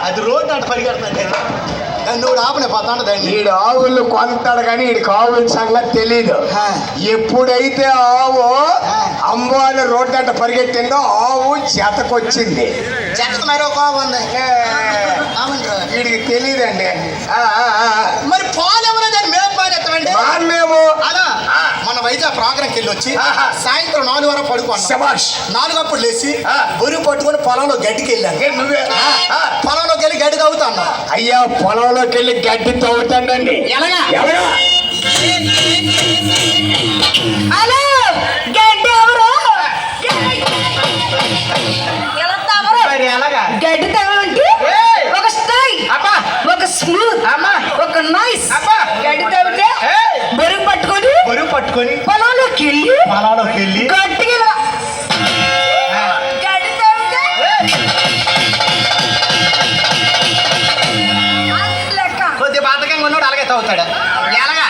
అది రోడ్డు అంటే పరిగెడతాను నువ్వు ఆపనే పోతాడు దాన్ని. వీడు ఆవులు కొంటాడు కానీ వీడికి ఆవుల సంగతి తెలీదు. ఎప్పుడైతే ఆవు అంబాలి రోడ్డు అంటే పరిగెట్టిందో ఆవు జతకొచ్చింది. జత మరో ఆవు ఉంది వీడికి తెలియదండి. మరి పాలు ఎవరో దాన్ని మేము పాలేస్తామండి. మేము అలా మన వైజాగ్ ప్రోగ్రాంకి వెళ్ళి వచ్చి సాయంత్రం 4 వరకు పడుకోండి. 4 అప్పుడు లేచి బరువు పట్టుకొని పొలంలో గడ్డికి వెళ్ళాను. నువ్వే పొలంలోకి వెళ్ళి గడ్డి తవ్వుతాను. అయ్యా పొలంలోకి వెళ్ళి గడ్డి తవ్వుతానండి. ఎలాగా హలో గడ్డి ఎవరు ఎలాగా గడ్డి తవ్వాలంటే ఒక స్టైల్, ఒక స్మూత్, ఒక నైస్. గడ్డి తవ్వితే బరువు పట్టుకొని పొలంలోకి వెళ్ళి గట్టిగా గడ్డి తవ్వితే కొద్దిగా బాధకంగా ఉన్నాడు అలాగే తవ్వుతాడు. ఎలాగా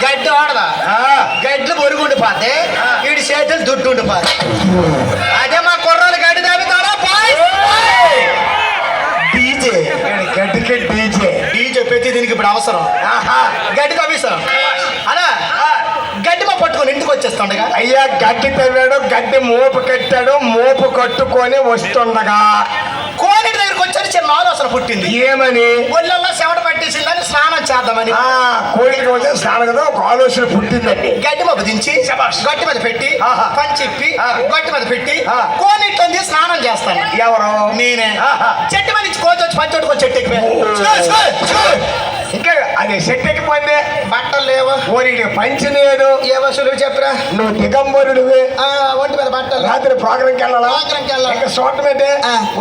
గడ్డి ఓడదా గడ్లు బొరుగుండి పోతే వీడి చేతులు దుడ్డు ఉండిపోదు. అదే మా కుర్రాలు గడ్డి తవ్వుతారా డీజే గడ్డికి డీజే పెట్టి దీనికి ఇప్పుడు అవసరం. గడ్డి తవ్విస్తాం అలా గడ్డి మా పట్టుకొని ఇంటికి వచ్చేస్తుండగా అయ్యా గడ్డి తవ్వాడు, గడ్డి మోపు కట్టాడు, మోపు కట్టుకొని వస్తుండగా కోనేటి దగ్గరికి వచ్చారు. చిన్న ఆలోచన పుట్టింది. ఏమని? ఒళ్ళల్లో చెమట పట్టేసిందని స్నానం చేద్దామని. కోయిలకి వచ్చే స్నానం కదా ఒక ఆలోచన పుట్టిందండి. గడ్డి మబ్బు దించి గట్టి మీద పెట్టి పని చెప్పి గట్టి మీద పెట్టి కోనేట్లో స్నానం చేస్తాను. ఎవరు? నేనే. చెట్టు మీద నుంచి కోతి వచ్చి పంచోటుకొని చెట్టు ఎక్కిపోయి ఇంకా అదే చెట్టు ఎక్కిపోయింది. బట్టలు లేవు. ఓరికి పంచి లేదు. ఏ వసూలు చెప్పరా? నువ్వు దిగంబరుడివి. ఒంటి మీద బట్టలు. రాత్రి ప్రోగ్రాంకి వెళ్ళాలా? ఇంకా చూడటమేంటి?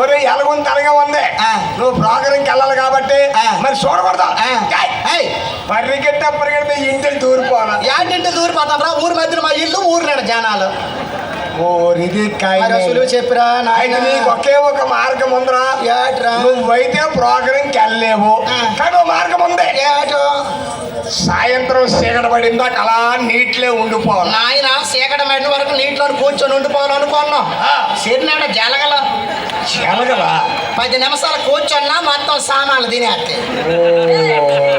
ఒరే ఎలాగుంది తనగా ఉంది. నువ్వు ప్రోగ్రాంకి వెళ్ళాలి కాబట్టి మరి చూడకూడదు. పరిగెడితే ఇంటికి దూరిపోవాలి. ఏంటంటే దూరిపోతాం రా. ఊరి మధ్యన మా ఇల్లు, ఊరు నేడు జనాలు. చెప్పరా నీకు ఒకే ఒక మార్గం ఉందిరా. నువ్వైతే ప్రోగ్రాంకి వెళ్ళలేవు కానీ మార్గం ఉంది. సాయంత్రం చీకట పడిందా అలా నీటిలో ఉండిపోవాలి. నాయన చీకట పడిన వరకు నీటిలో కూర్చొని ఉండిపోవాలనుకున్నాం. సిరినాడ జలగల 10 నిమిషాలు కూర్చున్నా మొత్తం సామాన్లు తినేస్తే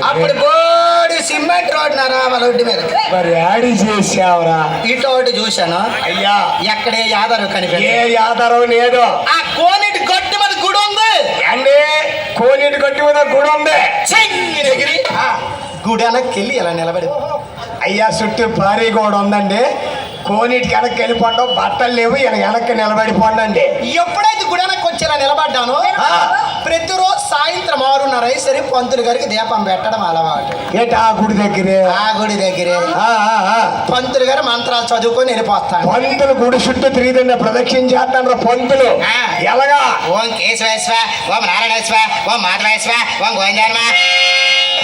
అప్పుడు బోడి సిమెంట్ రోడ్ రామలొడ్డి మీద మరి యాడి చేసావురా? ఇటు ఒకటి చూశాను. అయ్యా ఎక్కడే యాదరు కనిపించే. ఏ యాదరం లేదు. ఆ కోనేటి గట్టి మీద గుడి ఉంది అండి. కోనేటి గట్టి మీద గుడి ఉంది. దగ్గర గుడి వెనక్కి ఇలా నిలబడి అయ్యా చుట్టూ భారీ గోడ ఉందండి. కోనేటికి వెనక్కి వెళ్ళిపోండి. బట్టలు లేవు. వెనక్కి నిలబడిపోండి. ఎప్పుడైతే గుడి వెనక్కి వచ్చేలా నిలబడ్డాను ప్రతిరోజు సాయంత్రం 6:30 సరే పంతులు గారికి దీపం పెట్టడం అలవాటు. ఏంటి ఆ గుడి దగ్గరే? ఆ గుడి దగ్గరే పంతులు గారు మంత్రాలు చదువుకొని వెళ్ళిపోతాను. పంతులు గుడి చుట్టూ తిరిగిదండి ప్రదక్షిణ చేస్తాను. పంతులు ఎలాగా? ఓం కేశవేశ్వ, ఓం నారాయణేశ్వ, ఓం మాధవేశ్వ, ఓం గోవిందర్మ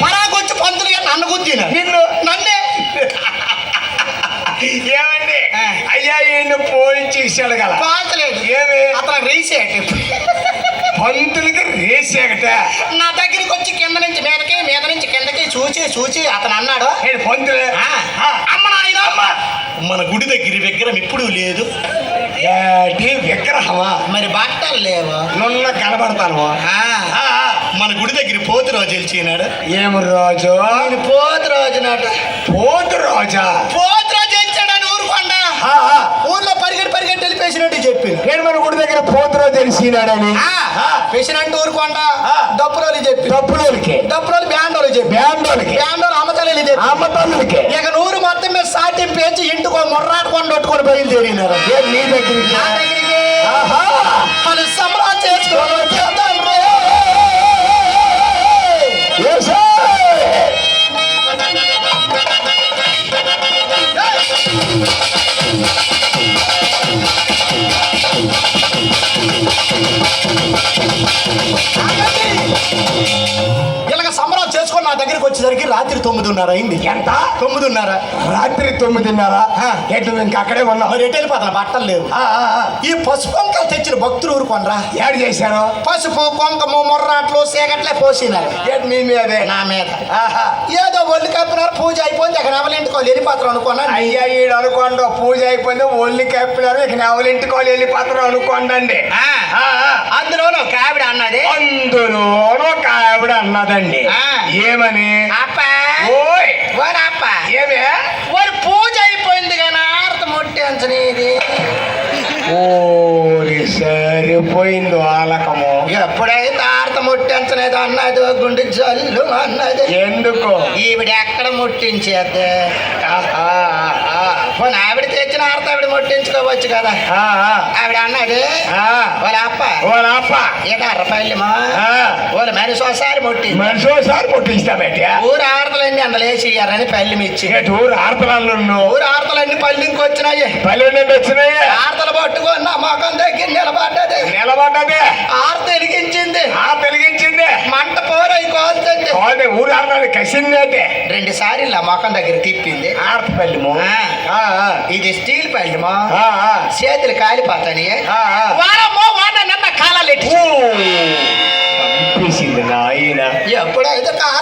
పరాకొచ్చి పంతులు గారు నన్ను గుద్దిన. నన్నే ఏమండి అయ్యా ఈయన పోయించి ఇచ్చాడు కదా. పాల్చలేదు. ఏమి? అతను రేసేట పంతులకి రేసేగట. నా దగ్గరికి వచ్చి కింద నుంచి మీదకి, మీద నుంచి కిందకి చూచి అతను అన్నాడు, పంతులే అమ్మ నాయన మన గుడి దగ్గర విగ్రహం ఇప్పుడు లేదు. విగ్రహమా? మరి బట్టలు లేవు. నున్న కనబడతాను. మన గుడి దగ్గర పోతు రోజు గెలిచినాడు. ఏం రోజు? పోతు రోజు నాట. పోతు రోజా? పోతు రోజు గెలిచాడని ఊరుకోండా. ఊర్లో పరిగెట్టి వెళ్ళిపేసినట్టు చెప్పి నేను మన గుడి దగ్గర పోతు రోజు తెలిసినాడని పేసినట్టు ఊరుకోండా. డప్పురోలు చెప్పి డప్పురోలు బ్యాండోలు చెప్పి బ్యాండోలు అమ్మతల్లికి ఇక నూరు మొత్తం మీద సాటి పేచి ఇంటికో మొర్రాట కొండొట్టుకొని బయలుదేరినారు. నీ దగ్గరికి వాళ్ళు సంబరాలు చేసుకోవాలి. ఇలాగ సంబరాలు చేసుకొని నా దగ్గర దగ్గరికి వచ్చేసరికి రాత్రి 9:30 అయింది. ఎంత? 9:30. రాత్రి 9:30. ఎట్లు ఇంకా అక్కడే ఉన్నాం. మరి ఎటు వెళ్ళిపోతాను, బట్టలు లేవు. ఈ పసుపు కొంకలు తెచ్చిన భక్తులు ఊరుకొనరా. ఏడు చేశారు? పసుపు కొంకము మొర్రాట్లు సీగట్లే పోసినారు. ఏంటి మీ మీదే? నా మీద. ఏదో ఒళ్ళు కప్పినారు, పూజ అయిపోయింది. అక్కడ ఎవరింటికి వాళ్ళు వెళ్ళిపోతారు అనుకున్నా. అయ్యా ఈడు అనుకోండి, పూజ అయిపోయింది, ఒళ్ళు కప్పినారు, ఇక ఎవరింటికి వాళ్ళు వెళ్ళిపోతారు అనుకోండి. అందులోనూ ఒక ఆవిడ అన్నది. అందులోనూ ఒక ఆవిడ అన్నదండి. ఏమని? అప్పా ఓయ్ అప్ప ఏమే వారి పూజ అయిపోయింది కానీ ఆరత ముట్టించని ఇది. ఓరి సరిపోయింది ఆలకము. ఎప్పుడైతే ఆరత ముట్టించలేదు అన్నది గుండె జల్లు అన్నది. ఎందుకు? ఈవిడ ఎక్కడ ముట్టించేద్దే. పోనీ ఆవిడ తెచ్చిన ఆరత ఆవిడ ముట్టించుకోవచ్చు కదా. ఆవిడ అన్నది వాళ్ళ ఏదో అర్రపల్లిమా వాళ్ళ మనిషి ఒకసారి ముట్టి మనిషి ఒకసారి ముట్టిస్తా బయట. ఊరు ఆడతలన్నీ అందులేసి ఇయ్యారని పల్లెం ఇచ్చి. ఊరు ఆడతలు ఊరు ఆడతలన్నీ పల్లెంకి వచ్చినాయి. పల్లె నుండి వచ్చినాయి. ఆడతలు పట్టుకొని నా మొఖం దగ్గర నిలబడ్డది. ఆరత వెలిగించింది. వెలిగించింది. మంట పోరై కోల్చింది. ఊరు ఆడతాడు కసింది అంటే 2 సార్లు ఆ మొఖం దగ్గర తిప్పింది. ఆడత పల్లెము. ఇది స్టీల్ పల్లెమా, చేతులు కాలిపోతాయి. నన్న కాలాలు పంపేసింది నాయన. ఎప్పుడైతే కాల